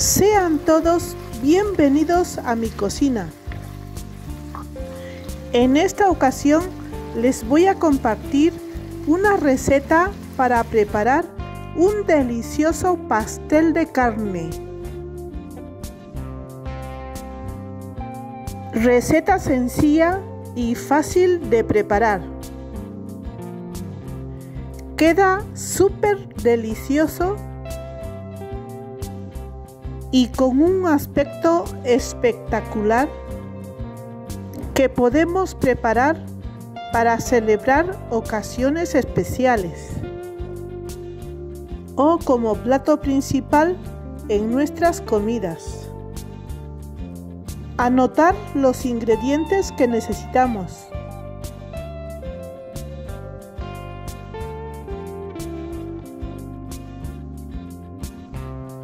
Sean todos bienvenidos a mi cocina. En esta ocasión les voy a compartir una receta para preparar un delicioso pastel de carne. Receta sencilla y fácil de preparar. Queda súper delicioso y con un aspecto espectacular que podemos preparar para celebrar ocasiones especiales o como plato principal en nuestras comidas. Anotar los ingredientes que necesitamos.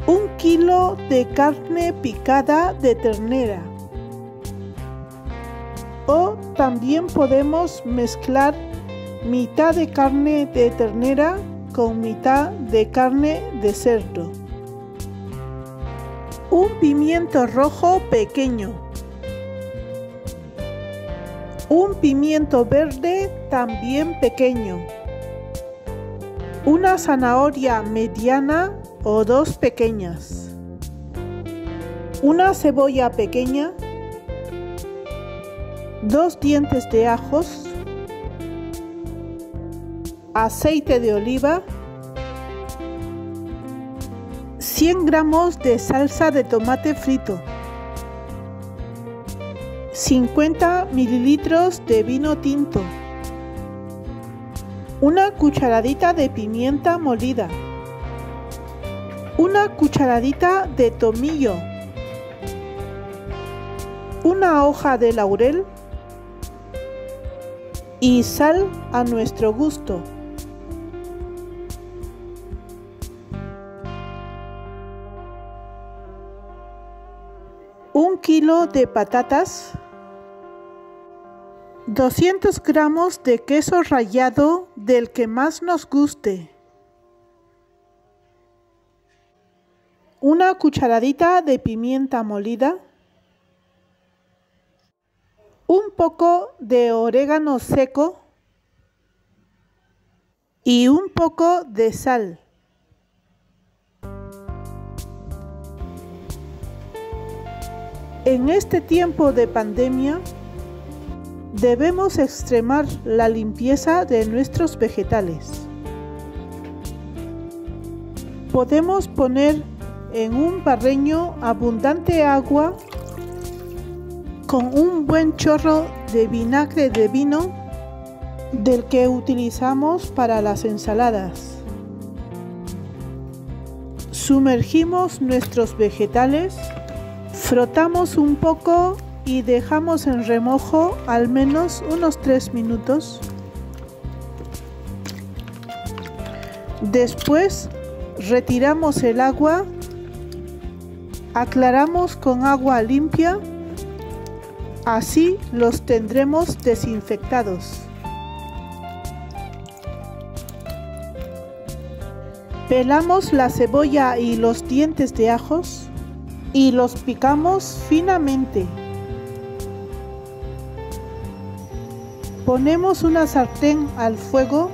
Un kilo de carne picada de ternera. O también podemos mezclar mitad de carne de ternera con mitad de carne de cerdo. Un pimiento rojo pequeño. Un pimiento verde también pequeño. Una zanahoria mediana o dos pequeñas. Una cebolla pequeña. 2 dientes de ajos. Aceite de oliva. 100 gramos de salsa de tomate frito. 50 mililitros de vino tinto. Una cucharadita de pimienta molida. Una cucharadita de tomillo. Una hoja de laurel. Y sal a nuestro gusto. Un kilo de patatas. 200 gramos de queso rallado del que más nos guste. Una cucharadita de pimienta molida. Un poco de orégano seco. Y un poco de sal. En este tiempo de pandemia, debemos extremar la limpieza de nuestros vegetales. Podemos poner en un barreño abundante agua con un buen chorro de vinagre de vino del que utilizamos para las ensaladas. Sumergimos nuestros vegetales, frotamos un poco y dejamos en remojo al menos unos 3 minutos. Después retiramos el agua, aclaramos con agua limpia, así los tendremos desinfectados. Pelamos la cebolla y los dientes de ajos y los picamos finamente. Ponemos una sartén al fuego,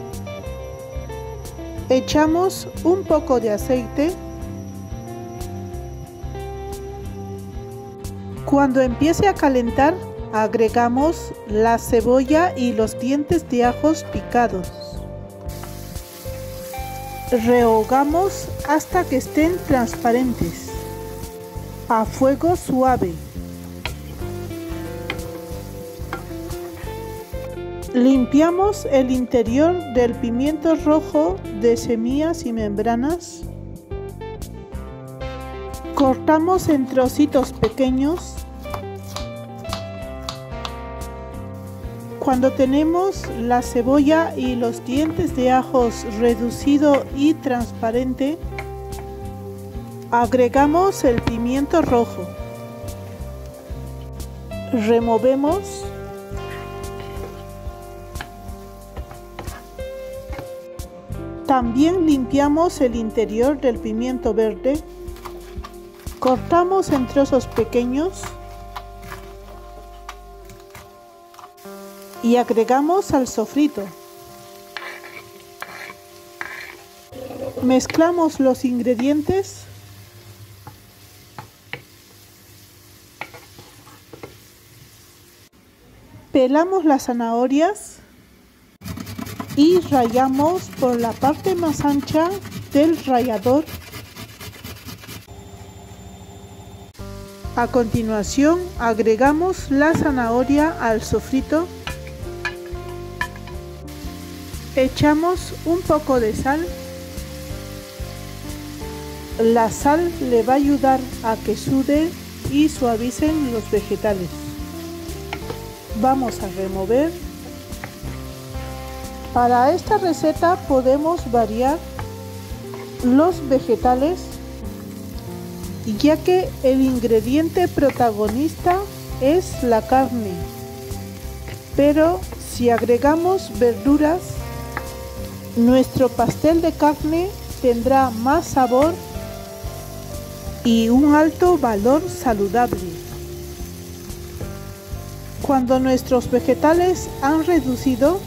echamos un poco de aceite. Cuando empiece a calentar, agregamos la cebolla y los dientes de ajos picados. Rehogamos hasta que estén transparentes, a fuego suave. Limpiamos el interior del pimiento rojo de semillas y membranas. Cortamos en trocitos pequeños. Cuando tenemos la cebolla y los dientes de ajos reducido y transparente, agregamos el pimiento rojo. Removemos. También limpiamos el interior del pimiento verde. Cortamos en trozos pequeños y agregamos al sofrito. Mezclamos los ingredientes pelamos las zanahorias y rallamos por la parte más ancha del rallador. A continuación agregamos la zanahoria al sofrito. Echamos un poco de sal. La sal le va a ayudar a que sude y suavicen los vegetales. Vamos a remover. Para esta receta podemos variar los vegetales, ya que el ingrediente protagonista es la carne. Pero si agregamos verduras, nuestro pastel de carne tendrá más sabor y un alto valor saludable. Cuando nuestros vegetales han reducido,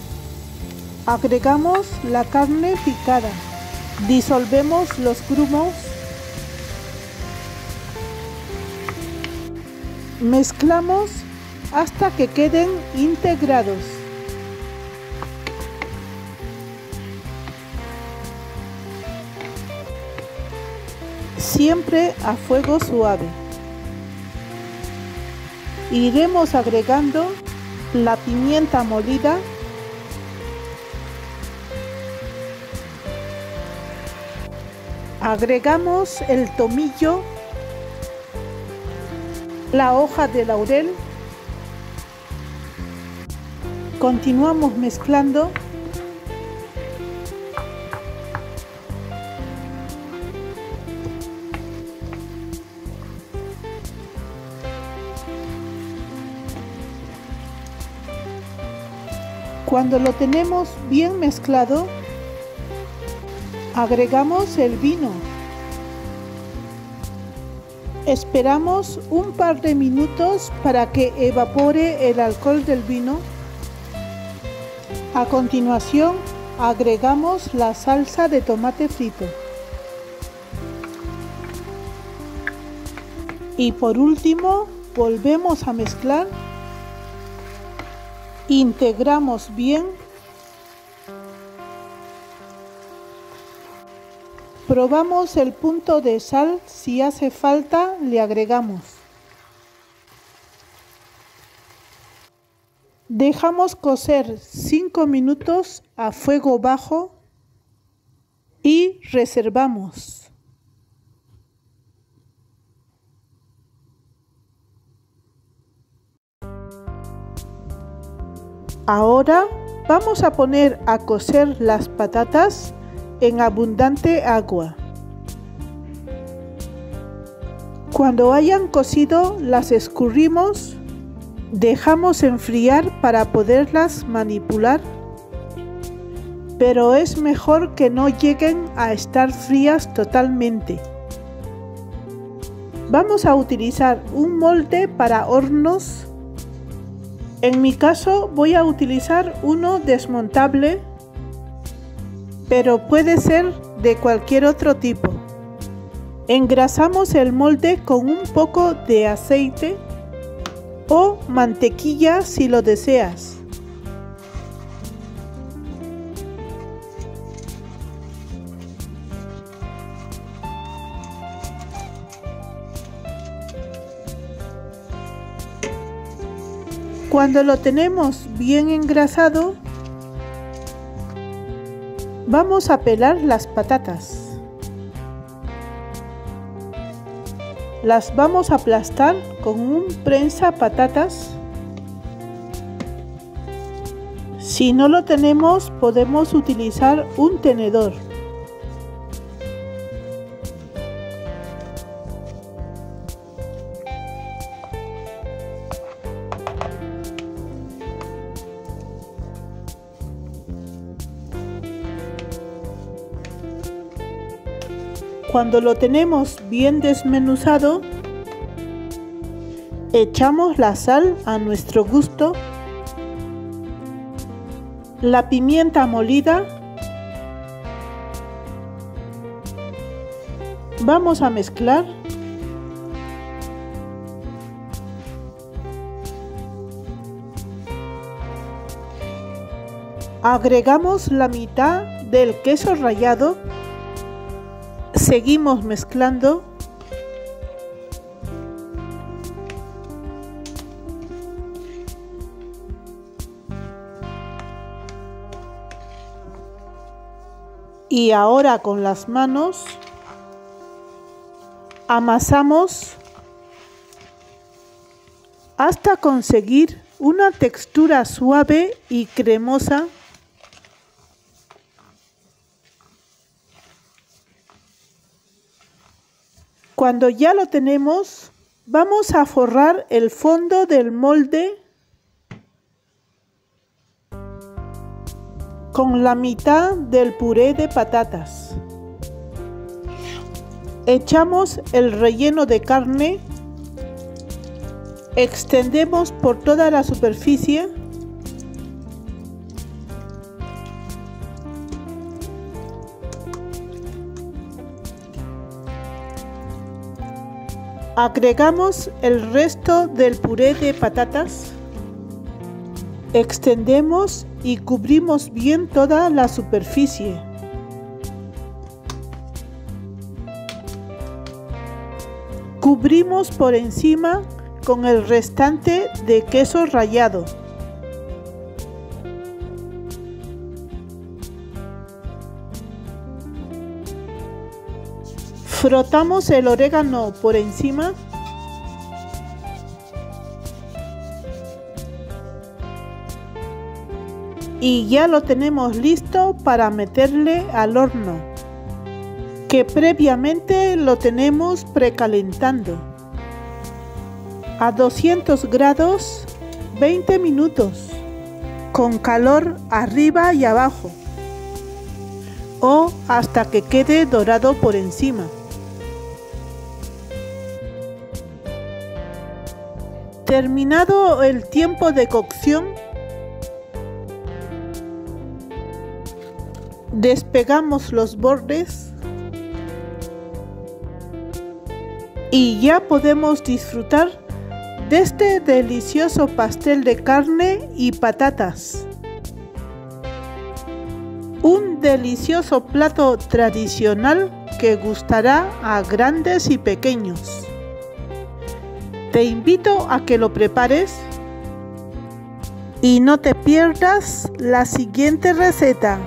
agregamos la carne picada, disolvemos los grumos, mezclamos hasta que queden integrados. Siempre a fuego suave. Iremos agregando la pimienta molida, agregamos el tomillo, la hoja de laurel, continuamos mezclando. Cuando lo tenemos bien mezclado, agregamos el vino. Esperamos un par de minutos para que evapore el alcohol del vino. A continuación, agregamos la salsa de tomate frito. Y por último, volvemos a mezclar. Integramos bien. Probamos el punto de sal, si hace falta le agregamos. Dejamos cocer 5 minutos a fuego bajo y reservamos. Ahora vamos a poner a cocer las patatas en abundante agua. Cuando hayan cocido, las escurrimos, dejamos enfriar para poderlas manipular, pero es mejor que no lleguen a estar frías totalmente. Vamos a utilizar un molde para hornos. En mi caso voy a utilizar uno desmontable, pero puede ser de cualquier otro tipo. Engrasamos el molde con un poco de aceite o mantequilla si lo deseas. Cuando lo tenemos bien engrasado, vamos a pelar las patatas. Las vamos a aplastar con un prensa patatas. Si no lo tenemos, podemos utilizar un tenedor. Cuando lo tenemos bien desmenuzado, Echamos la sal a nuestro gusto, la pimienta molida. Vamos a mezclar. Agregamos la mitad del queso rallado. Seguimos mezclando. Y ahora con las manos amasamos hasta conseguir una textura suave y cremosa. Cuando ya lo tenemos, vamos a forrar el fondo del molde con la mitad del puré de patatas. Echamos el relleno de carne, extendemos por toda la superficie. Agregamos el resto del puré de patatas, extendemos y cubrimos bien toda la superficie. Cubrimos por encima con el restante de queso rallado. Frotamos el orégano por encima. Y ya lo tenemos listo para meterle al horno, que previamente lo tenemos precalentando a 200 grados 20 minutos con calor arriba y abajo o hasta que quede dorado por encima. Terminado el tiempo de cocción, despegamos los bordes y ya podemos disfrutar de este delicioso pastel de carne y patatas. Un delicioso plato tradicional que gustará a grandes y pequeños. Te invito a que lo prepares y no te pierdas la siguiente receta.